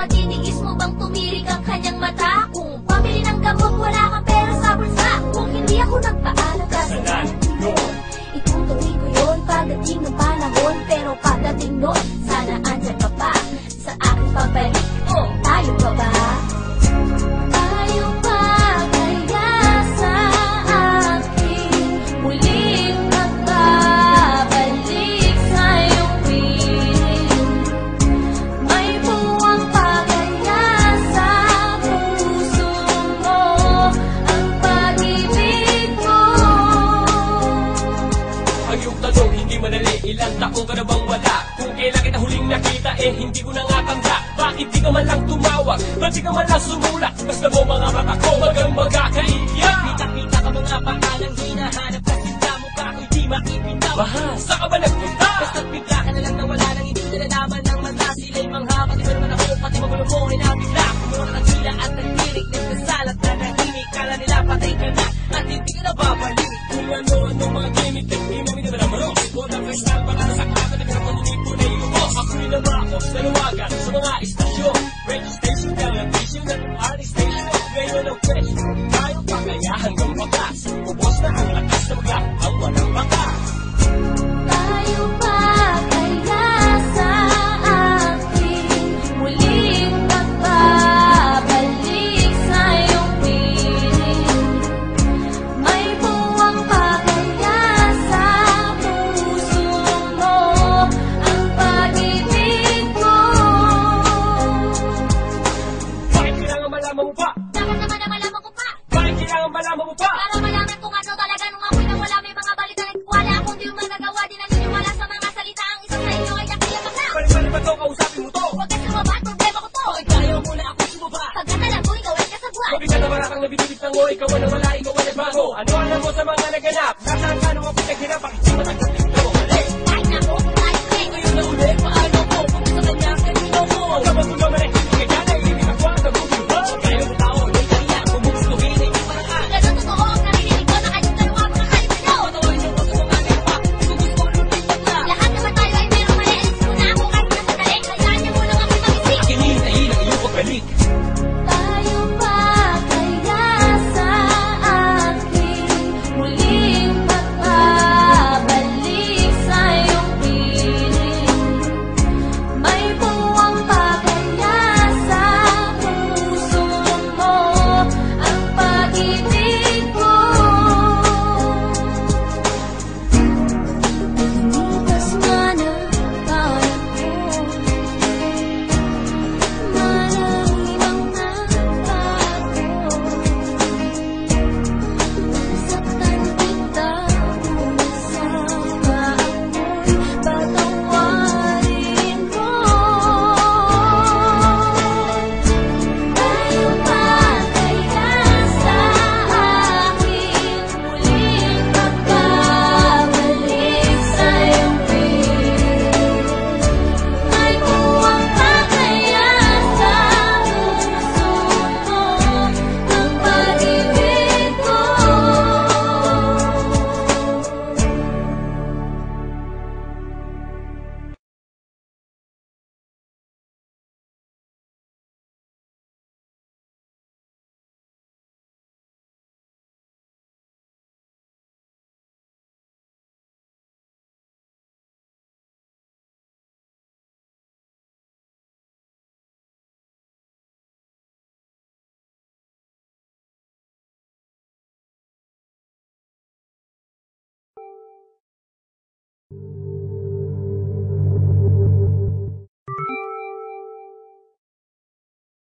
matitiis mo bang tumirik ang kanyang mata? Kung pamili ng gamot, wala kang pera sa bulsa. Kung hindi ako nagpaalam, kasalanan noon. Itutuloy ko yun pagdating ng panahon. Pero pagdating noon, sana andyan ka pa sa aking pagbalik. Oh, tayo pa ba? Tayo pa kaya sa akin muling magbabalik sa iyong piling? May buwang pa kaya sa puso mo ang pag-ibig mo? Ang iyong tanong hindi madali, ilang taong ka na bang wala? Kung kailan kita huling nakita, hindi ko na nga tanda. Bakit di ka man lang tumawag? Ba't di ka man lang sumulak? Basta mo mga mata ko, magang-maga kaiyak. Kita-kita ka mga pangalang hinahanap, kasi sa mukha ko'y di maipitaw. Mahal, saan ka ba nagpunta? Basta't bigla ka na lang nawala nang hindi nalalaman ng mata. Sila'y mangha, pati ba naman ako, pati magulo mo ay nabigla. Kumuha ka ng tila at nagtirik, nagdasal at nanahimik. Kala nila patay ka na at hindi ka na babalik. Kung ano-ano mga gimmick, hindi mo minamara mo. Ikaw na first time, para sa kata, di ka na panunip po na iyo mo. Ako'y namako, nanawagan sa mga istasyon. Radio station, television, at party station. Ngayon ang fresh, tayo pa kaya hanggang